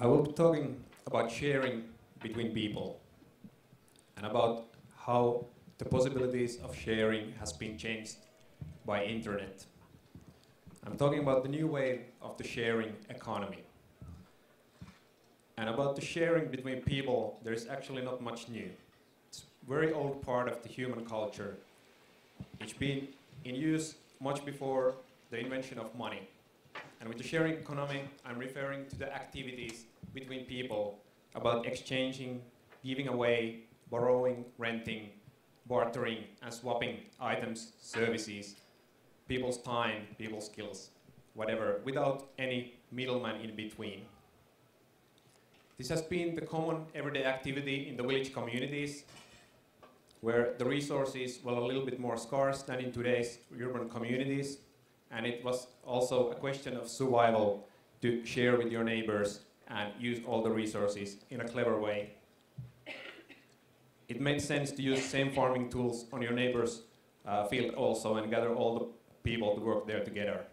I will be talking about sharing between people and about how the possibilities of sharing has been changed by internet. I'm talking about the new wave of the sharing economy. And about the sharing between people, there is actually not much new. It's a very old part of the human culture. It's been in use much before the invention of money. And with the sharing economy, I'm referring to the activities between people about exchanging, giving away, borrowing, renting, bartering, and swapping items, services, people's time, people's skills, whatever, without any middleman in between. This has been the common everyday activity in the village communities, where the resources were a little bit more scarce than in today's urban communities, and it was also a question of survival to share with your neighbors and use all the resources in a clever way. It made sense to use same farming tools on your neighbor's field also and gather all the people to work there together.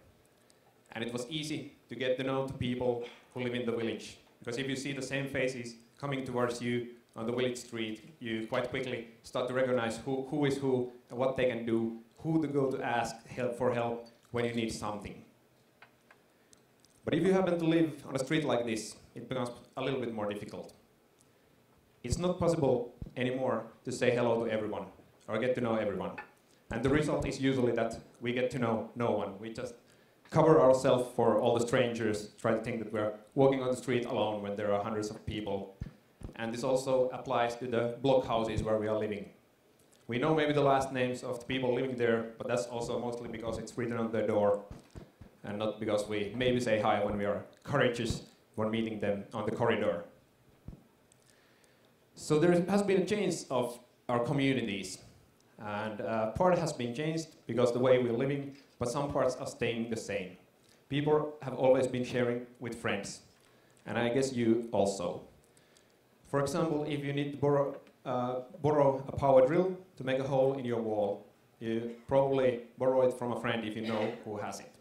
And it was easy to get to know the people who live in the village, because if you see the same faces coming towards you on the village street, you quite quickly start to recognize who is who and what they can do, who to go to ask for help when you need something. But if you happen to live on a street like this, it becomes a little bit more difficult. It's not possible anymore to say hello to everyone or get to know everyone. And the result is usually that we get to know no one. We just cover ourselves for all the strangers, try to think that we're walking on the street alone when there are hundreds of people. And this also applies to the block houses where we are living. We know maybe the last names of the people living there, but that's also mostly because it's written on their door and not because we maybe say hi when we are courageous when meeting them on the corridor. So there has been a change of our communities, and part has been changed because the way we're living, but some parts are staying the same. People have always been sharing with friends, and I guess you also. For example, if you need to borrow a power drill to make a hole in your wall, you probably borrow it from a friend if you know who has it.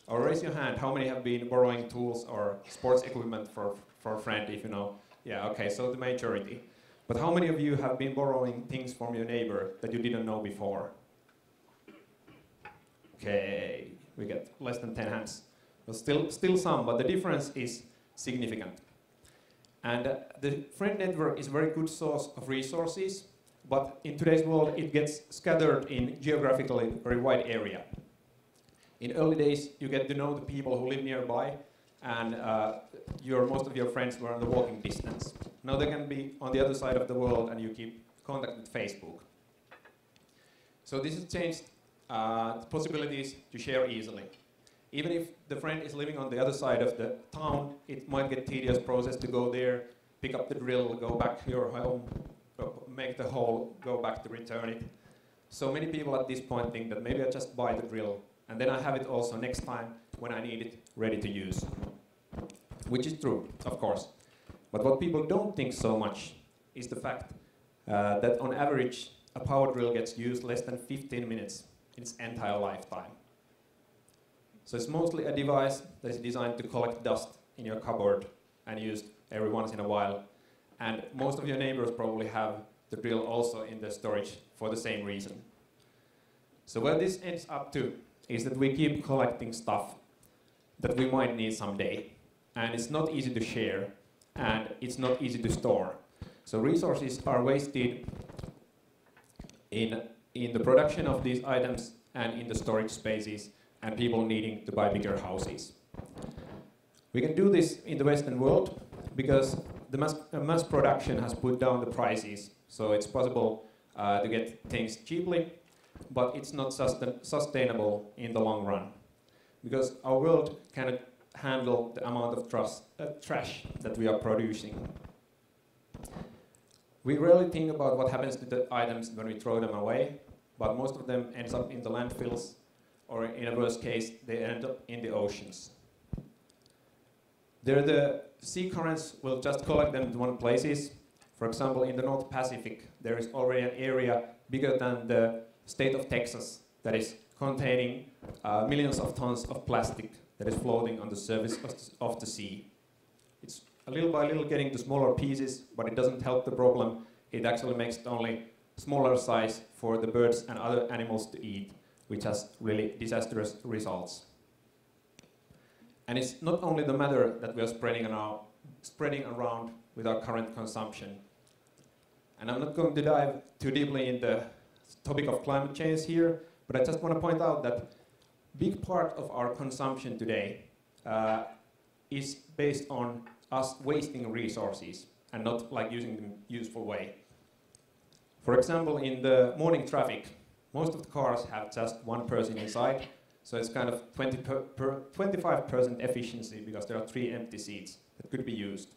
Or raise your hand, how many have been borrowing tools or sports equipment for a friend if you know? Yeah, okay, so the majority. But how many of you have been borrowing things from your neighbor that you didn't know before? Okay, we get less than 10 hands. But still some, but the difference is significant. And the friend network is a very good source of resources, but in today's world it gets scattered in geographically very wide area. In early days, you get to know the people who live nearby, and most of your friends were on the walking distance. Now they can be on the other side of the world, and you keep contact with Facebook. So this has changed the possibilities to share easily. Even if the friend is living on the other side of the town, it might get a tedious process to go there, pick up the drill, go back to your home, make the hole, go back to return it. So many people at this point think that maybe I just buy the drill, and then I have it also next time when I need it ready to use. Which is true, of course. But what people don't think so much is the fact that on average, a power drill gets used less than 15 minutes in its entire lifetime. So it's mostly a device that is designed to collect dust in your cupboard and used every once in a while. And most of your neighbors probably have the drill also in the storage for the same reason. So where this ends up to is that we keep collecting stuff that we might need someday. And it's not easy to share, and it's not easy to store. So resources are wasted in the production of these items and in the storage spaces, and people needing to buy bigger houses. We can do this in the Western world because the mass production has put down the prices, so it's possible to get things cheaply, but it's not sustainable in the long run, because our world cannot handle the amount of trash that we are producing. We rarely think about what happens to the items when we throw them away, but most of them ends up in the landfills, or in a worst case, they end up in the oceans. There the sea currents will just collect them to one places. For example, in the North Pacific, there is already an area bigger than the state of Texas that is containing millions of tons of plastic that is floating on the surface of the sea. It's little by little getting to smaller pieces, but it doesn't help the problem. It actually makes it only smaller size for the birds and other animals to eat, which has really disastrous results. And it's not only the matter that we are spreading around with our current consumption. And I'm not going to dive too deeply in the topic of climate change here, but I just want to point out that a big part of our consumption today is based on us wasting resources and not like using them in a useful way. For example, in the morning traffic, most of the cars have just one person inside, so it's kind of 25% efficiency because there are 3 empty seats that could be used.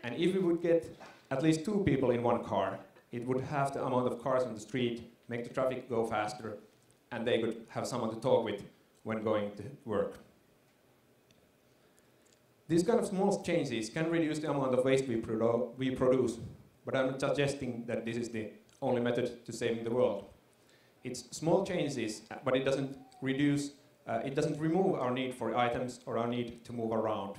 And if we would get at least 2 people in one car, it would have the amount of cars on the street, make the traffic go faster, and they could have someone to talk with when going to work. These kind of small changes can reduce the amount of waste we produce, but I'm not suggesting that this is the only method to saving the world. It's small changes, but it doesn't remove our need for items or our need to move around.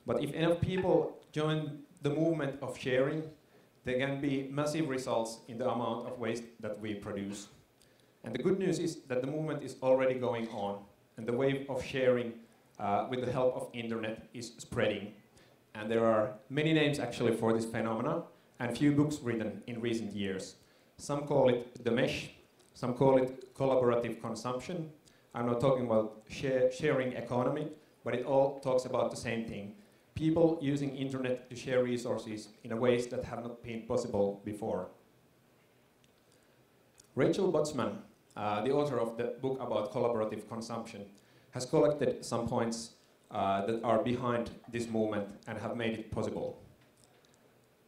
But if enough people join the movement of sharing, there can be massive results in the amount of waste that we produce. And the good news is that the movement is already going on, and the wave of sharing with the help of internet is spreading. And there are many names actually for this phenomena, and few books written in recent years. Some call it the mesh, some call it collaborative consumption. I'm not talking about sharing economy, but it all talks about the same thing. People using internet to share resources in ways that have not been possible before. Rachel Botsman, the author of the book about collaborative consumption, has collected some points that are behind this movement and have made it possible.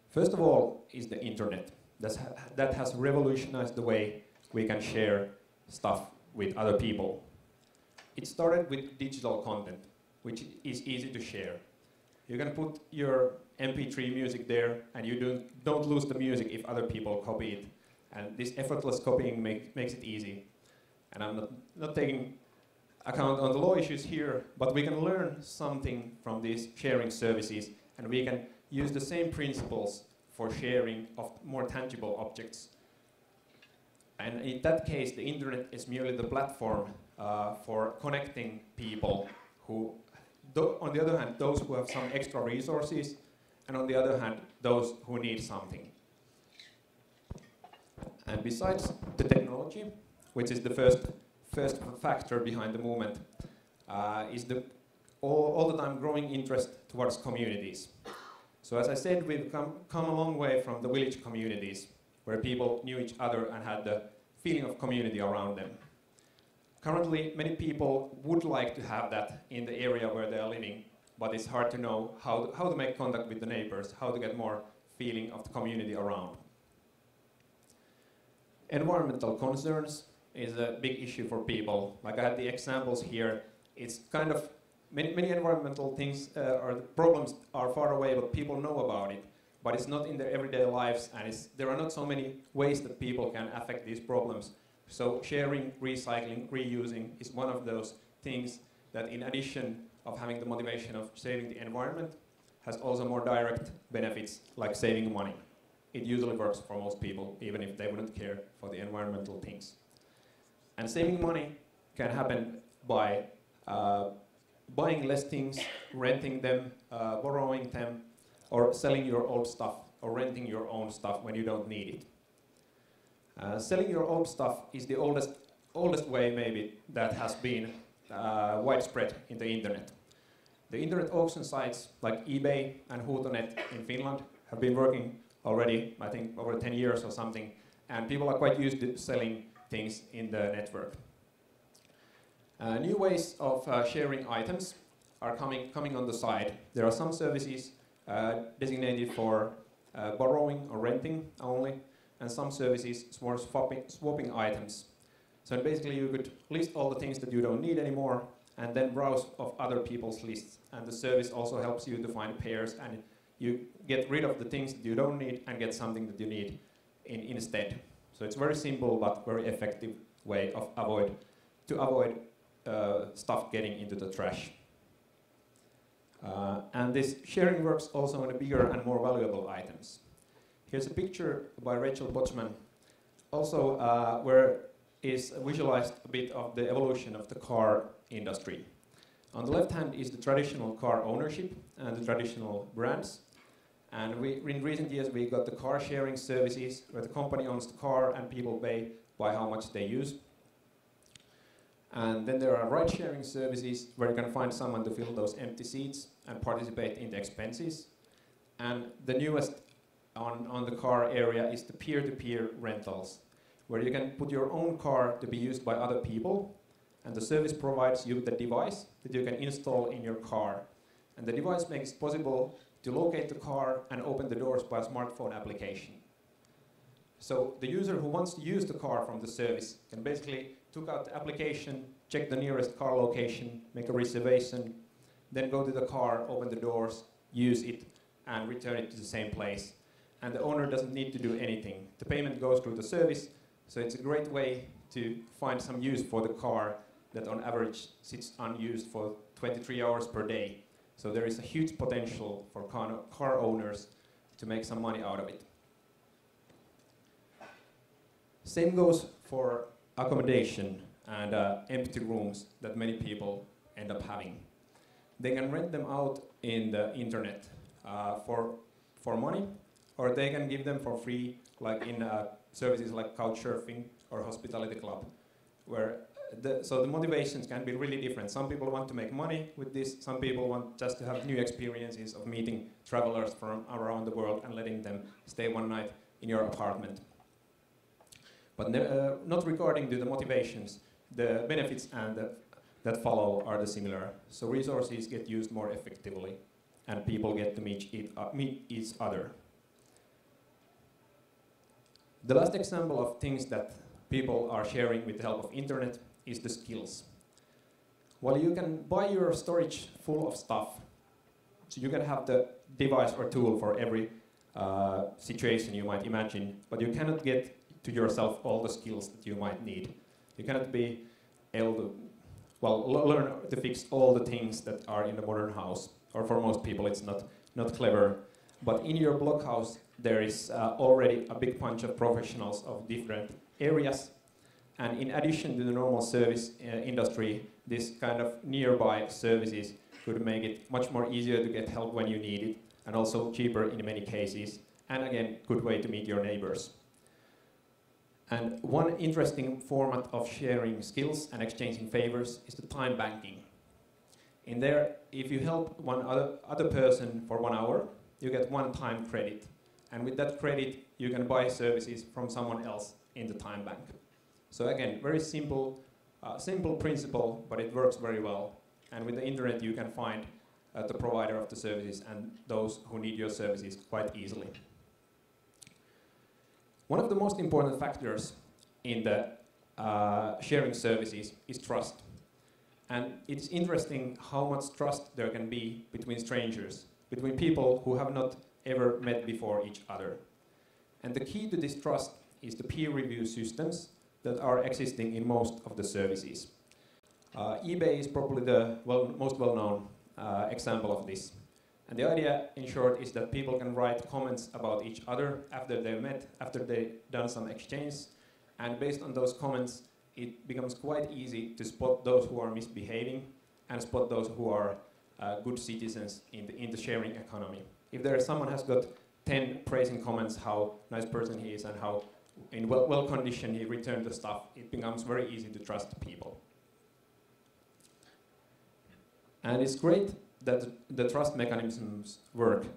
First of all is the internet. That has revolutionized the way we can share stuff with other people. It started with digital content, which is easy to share. You can put your MP3 music there, and you don't lose the music if other people copy it. And this effortless copying makes it easy. And I'm not taking account on the law issues here, but we can learn something from these sharing services, and we can use the same principles for sharing of more tangible objects. And in that case, the internet is merely the platform for connecting people who, on the other hand, those who have some extra resources, and on the other hand, those who need something. And besides the technology, which is the first factor behind the movement, is the all the time growing interest towards communities. So as I said, we've come a long way from the village communities, where people knew each other and had the feeling of community around them. Currently, many people would like to have that in the area where they are living, but it's hard to know how to make contact with the neighbors, how to get more feeling of the community around. Environmental concerns is a big issue for people. Like I had the examples here, it's kind of many environmental things or problems are far away, but people know about it. But it's not in their everyday lives, and there are not so many ways that people can affect these problems. So sharing, recycling, reusing is one of those things that, in addition of having the motivation of saving the environment, has also more direct benefits, like saving money. It usually works for most people, even if they wouldn't care for the environmental things. And saving money can happen by buying less things, renting them, borrowing them, or selling your old stuff, or renting your own stuff when you don't need it. Selling your old stuff is the oldest way maybe that has been widespread in the internet. The internet auction sites like eBay and Huutonet in Finland have been working already, I think, over 10 years or something, and people are quite used to selling things in the network. New ways of sharing items are coming on the side. There are some services designated for borrowing or renting only, and some services for swapping items. So basically you could list all the things that you don't need anymore and then browse of other people's lists. And the service also helps you to find pairs, and you get rid of the things that you don't need and get something that you need instead. So it's very simple but very effective way of avoid stuff getting into the trash. And this sharing works also on the bigger and more valuable items. Here's a picture by Rachel Botsman, also where is visualized a bit of the evolution of the car industry. On the left hand is the traditional car ownership and the traditional brands. And in recent years we got the car sharing services where the company owns the car and people pay by how much they use. And then there are ride sharing services where you can find someone to fill those empty seats and participate in the expenses. And the newest on the car area is the peer-to-peer rentals, where you can put your own car to be used by other people, and the service provides you with a device that you can install in your car. And the device makes it possible to locate the car and open the doors by a smartphone application. So the user who wants to use the car from the service can basically took out the application, check the nearest car location, make a reservation, then go to the car, open the doors, use it, and return it to the same place. And the owner doesn't need to do anything. The payment goes through the service, so it's a great way to find some use for the car that on average sits unused for 23 hours per day. So there is a huge potential for car owners to make some money out of it. Same goes for accommodation and empty rooms that many people end up having. They can rent them out in the internet for money, or they can give them for free, like in services like Couchsurfing or Hospitality Club, where so the motivations can be really different. Some people want to make money with this, some people want just to have new experiences of meeting travelers from around the world and letting them stay one night in your apartment. But not regarding to the motivations, the benefits and that follow are the similar. So resources get used more effectively, and people get to meet each other. The last example of things that people are sharing with the help of internet is the skills. Well, you can buy your storage full of stuff, so you can have the device or tool for every situation you might imagine, but you cannot get to yourself all the skills that you might need. You cannot be able to, learn to fix all the things that are in the modern house, or for most people it's not clever. But in your blockhouse there is already a big bunch of professionals of different areas, and in addition to the normal service industry, this kind of nearby services could make it much more easier to get help when you need it, and also cheaper in many cases, and again, good way to meet your neighbors. And one interesting format of sharing skills and exchanging favors is the time banking. In there, if you help one other person for 1 hour, you get 1 time credit. And with that credit, you can buy services from someone else in the time bank. So again, very simple principle, but it works very well. And with the internet, you can find the provider of the services and those who need your services quite easily. One of the most important factors in the sharing services is trust. And it's interesting how much trust there can be between strangers, between people who have not ever met before each other. And the key to this trust is the peer review systems that are existing in most of the services. eBay is probably the most well-known example of this. And the idea, in short, is that people can write comments about each other after they've met, after they've done some exchange, and based on those comments, it becomes quite easy to spot those who are misbehaving and spot those who are good citizens in the sharing economy. If someone has got 10 praising comments how nice person he is and how in well condition he returned the stuff, it becomes very easy to trust people. And it's great that the trust mechanisms work,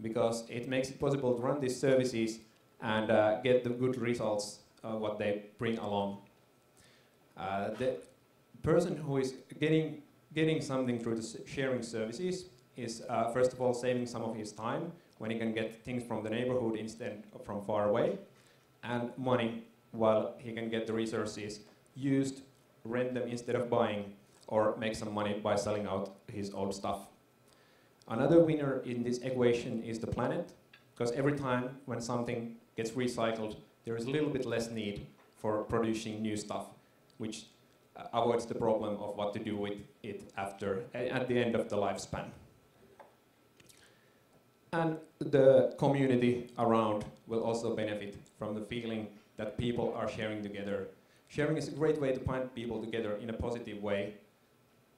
because it makes it possible to run these services and get the good results what they bring along. The person who is getting something through the sharing services is first of all saving some of his time when he can get things from the neighborhood instead of from far away, and money while he can get the resources used, rent them instead of buying, or make some money by selling out his old stuff. Another winner in this equation is the planet, because every time when something gets recycled, there is a little bit less need for producing new stuff, which avoids the problem of what to do with it at the end of the lifespan. And the community around will also benefit from the feeling that people are sharing together. Sharing is a great way to find people together in a positive way,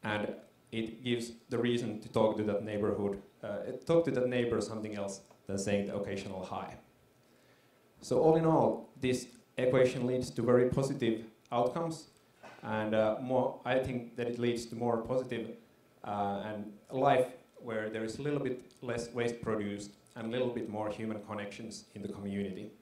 and it gives the reason to talk to that neighborhood, talk to that neighbor something else than saying the occasional hi. So all in all, this equation leads to very positive outcomes, and I think that it leads to more positive and life where there is a little bit less waste produced and a little bit more human connections in the community.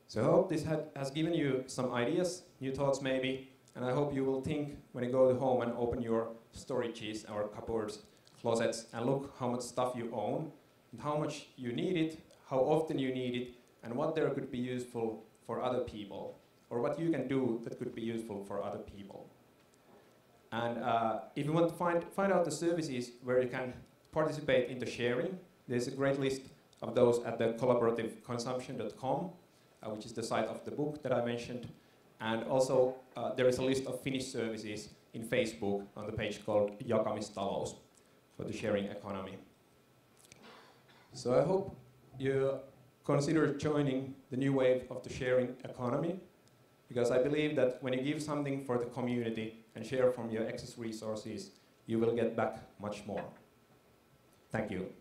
So I hope this has given you some ideas, new thoughts maybe, and I hope you will think when you go home and open your storages or cupboards, closets, and look how much stuff you own, and how much you need it, how often you need it, and what there could be useful for other people, or what you can do that could be useful for other people. And if you want to find out the services where you can participate in the sharing, there's a great list of those at the collaborativeconsumption.com, which is the site of the book that I mentioned. And also there is a list of Finnish services in Facebook on the page called Jakamistalous for the sharing economy. So I hope you consider joining the new wave of the sharing economy, because I believe that when you give something for the community and share from your excess resources, you will get back much more. Thank you.